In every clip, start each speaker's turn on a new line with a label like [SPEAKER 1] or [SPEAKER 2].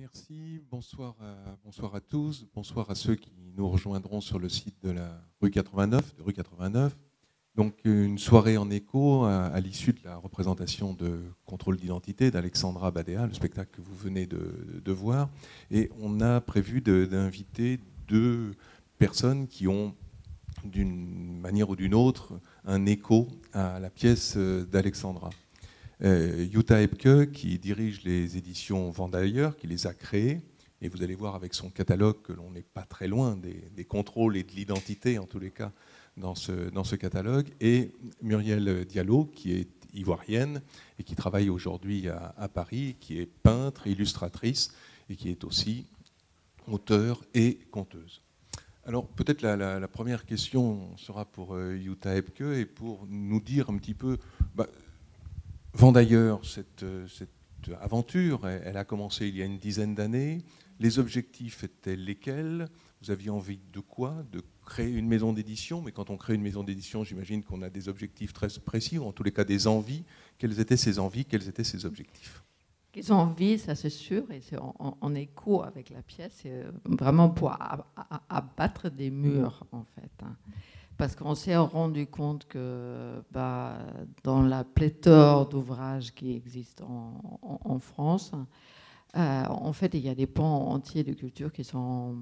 [SPEAKER 1] Merci, bonsoir à tous, bonsoir à ceux qui nous rejoindront sur le site de la rue 89, de rue 89. Donc une soirée en écho à l'issue de la représentation de Contrôle d'identité d'Alexandra Badea, le spectacle que vous venez de voir. Et on a prévu d'inviter deux personnes qui ont, d'une manière ou d'une autre, un écho à la pièce d'Alexandra. Jutta Epke, qui dirige les éditions Vendailleurs, qui les a créées, et vous allez voir avec son catalogue que l'on n'est pas très loin des contrôles et de l'identité, en tous les cas, dans ce catalogue, et Muriel Diallo, qui est ivoirienne et qui travaille aujourd'hui à Paris, qui est peintre, illustratrice, et qui est aussi auteure et conteuse. Alors peut-être la première question sera pour Jutta Epke, et pour nous dire un petit peu... Vendailleurs, cette aventure, elle a commencé il y a une dizaine d'années. Les objectifs étaient lesquels? Vous aviez envie de quoi? De créer une maison d'édition, mais quand on crée une maison d'édition, j'imagine qu'on a des objectifs très précis, ou en tous les cas des envies. Quelles étaient ces envies? Quels étaient ces objectifs?
[SPEAKER 2] Les envies, ça c'est sûr, et c'est en écho avec la pièce, c'est vraiment pour abattre des murs, en fait. Parce qu'on s'est rendu compte que dans la pléthore d'ouvrages qui existent en France, en fait, il y a des pans entiers de culture qui sont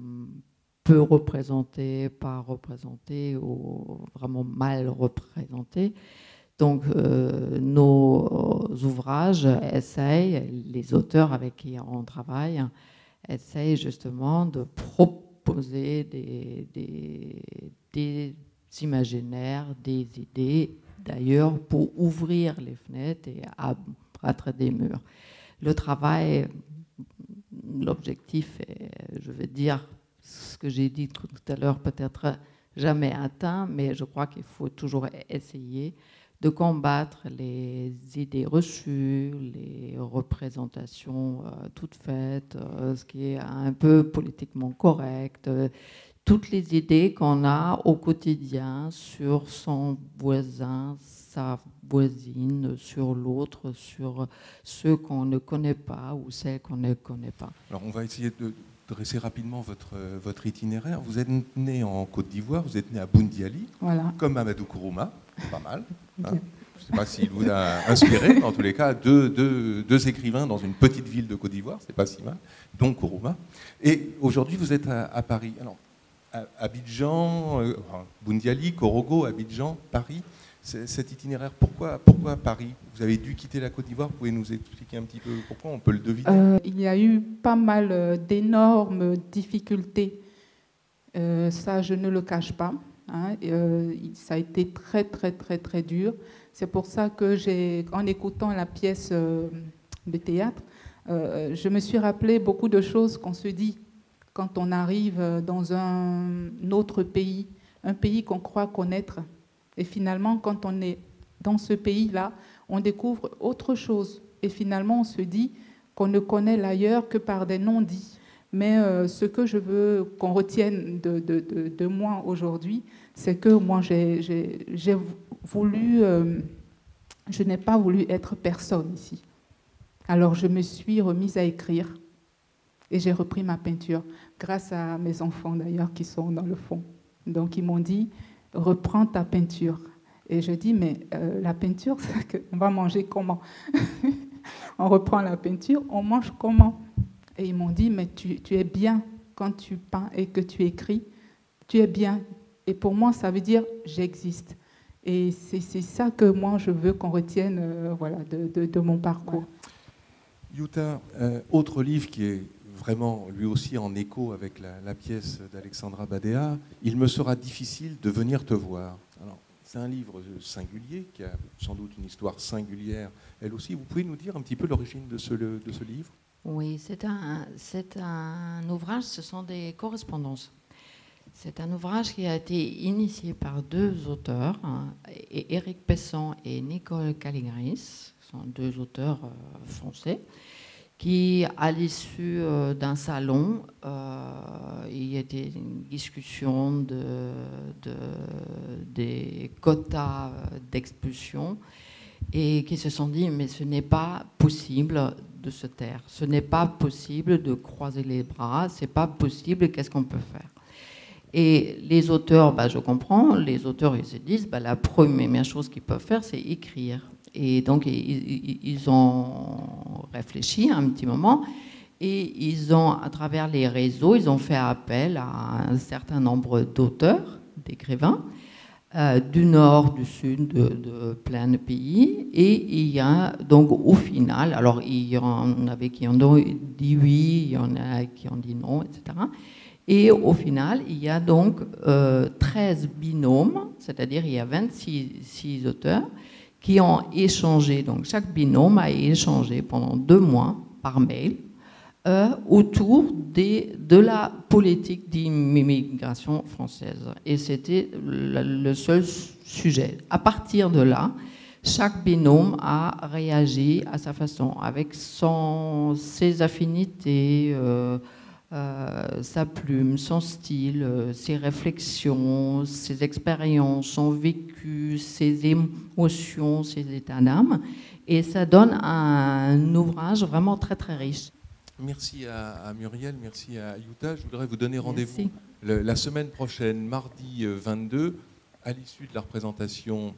[SPEAKER 2] peu représentés, pas représentés ou vraiment mal représentés. Donc, nos ouvrages essayent, les auteurs avec qui on travaille, essayent justement de proposer des imaginaires, des idées, d'ailleurs, pour ouvrir les fenêtres et abattre des murs. Le travail, l'objectif est, je vais dire ce que j'ai dit tout à l'heure, peut-être jamais atteint, mais je crois qu'il faut toujours essayer de combattre les idées reçues, les représentations toutes faites, ce qui est un peu politiquement correct, toutes les idées qu'on a au quotidien sur son voisin, sa voisine, sur l'autre, sur ceux qu'on ne connaît pas ou celles qu'on ne connaît pas.
[SPEAKER 1] Alors on va essayer de dresser rapidement votre itinéraire. Vous êtes né en Côte d'Ivoire, vous êtes né à Boundiali, voilà, comme Amadou Kourouma, pas mal. Hein. Je ne sais pas s'il vous a inspiré, mais en tous les cas, deux écrivains dans une petite ville de Côte d'Ivoire, c'est pas si mal, dont Kourouma. Et aujourd'hui, vous êtes à Paris. Alors, Abidjan, Boundiali, Korogo, Abidjan, Paris. Cet itinéraire, pourquoi Paris? Vous avez dû quitter la Côte d'Ivoire. Vous pouvez nous expliquer un petit peu pourquoi? On peut le deviner.
[SPEAKER 3] Il y a eu pas mal d'énormes difficultés. Ça, je ne le cache pas. Hein. Ça a été très, très, très, très dur. C'est pour ça que en écoutant la pièce de théâtre, je me suis rappelé beaucoup de choses qu'on se dit quand on arrive dans un autre pays, un pays qu'on croit connaître. Et finalement, quand on est dans ce pays-là, on découvre autre chose. Et finalement, on se dit qu'on ne connaît l'ailleurs que par des non-dits. Mais ce que je veux qu'on retienne de moi aujourd'hui, c'est que moi, j'ai voulu... je n'ai pas voulu être personne ici. Alors, je me suis remise à écrire. Et j'ai repris ma peinture, grâce à mes enfants d'ailleurs qui sont dans le fond. Donc ils m'ont dit, reprends ta peinture. Et je dis, mais la peinture, on va manger comment? On reprend la peinture, on mange comment? Et ils m'ont dit, mais tu es bien quand tu peins et que tu écris, tu es bien. Et pour moi, ça veut dire, j'existe. Et c'est ça que moi, je veux qu'on retienne voilà, de mon parcours.
[SPEAKER 1] Jutta, autre livre qui est vraiment lui aussi en écho avec la pièce d'Alexandra Badea, Il me sera difficile de venir te voir. Alors, c'est un livre singulier qui a sans doute une histoire singulière elle aussi. Vous pouvez nous dire un petit peu l'origine de ce livre?
[SPEAKER 2] Oui, c'est un ouvrage, ce sont des correspondances. C'est un ouvrage qui a été initié par deux auteurs, Éric Pesson et Nicole Caligris, qui sont deux auteurs français, qui, à l'issue d'un salon, il y était une discussion des quotas d'expulsion et qui se sont dit, mais ce n'est pas possible de se taire. Ce n'est pas possible de croiser les bras, c'est pas possible, qu'est-ce qu'on peut faire? Et les auteurs, je comprends, les auteurs, ils se disent, la première chose qu'ils peuvent faire, c'est écrire. Et donc, ils ont réfléchi un petit moment, et ils ont, à travers les réseaux, ils ont fait appel à un certain nombre d'auteurs, d'écrivains, du nord, du sud, de plein de pays. Et il y a donc au final, alors il y en avait qui ont dit oui, il y en a qui ont dit non, etc. Et au final, il y a donc 13 binômes, c'est-à-dire il y a 26 auteurs qui ont échangé. Donc chaque binôme a échangé pendant 2 mois par mail autour de la politique d'immigration française. Et c'était le seul sujet. À partir de là, chaque binôme a réagi à sa façon, avec ses affinités, sa plume, son style, ses réflexions, ses expériences, son vécu, ses émotions, ses états d'âme. Et ça donne un ouvrage vraiment très très riche.
[SPEAKER 1] Merci à Muriel, merci à Yuta. Je voudrais vous donner rendez-vous la semaine prochaine, mardi 22, à l'issue de la représentation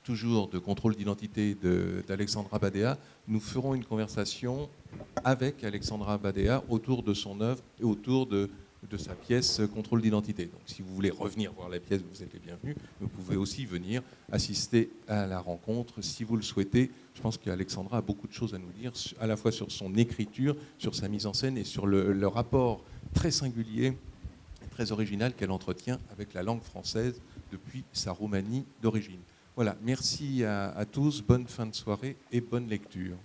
[SPEAKER 1] toujours de contrôle d'identité d'Alexandra Badea. Nous ferons une conversation avec Alexandra Badea autour de son œuvre et autour de sa pièce Contrôle d'identité. Donc si vous voulez revenir voir la pièce, vous êtes les bienvenus. Vous pouvez aussi venir assister à la rencontre si vous le souhaitez. Je pense qu'Alexandra a beaucoup de choses à nous dire, à la fois sur son écriture, sur sa mise en scène et sur le rapport très singulier et très original qu'elle entretient avec la langue française depuis sa Roumanie d'origine. Voilà, merci à tous, bonne fin de soirée et bonne lecture.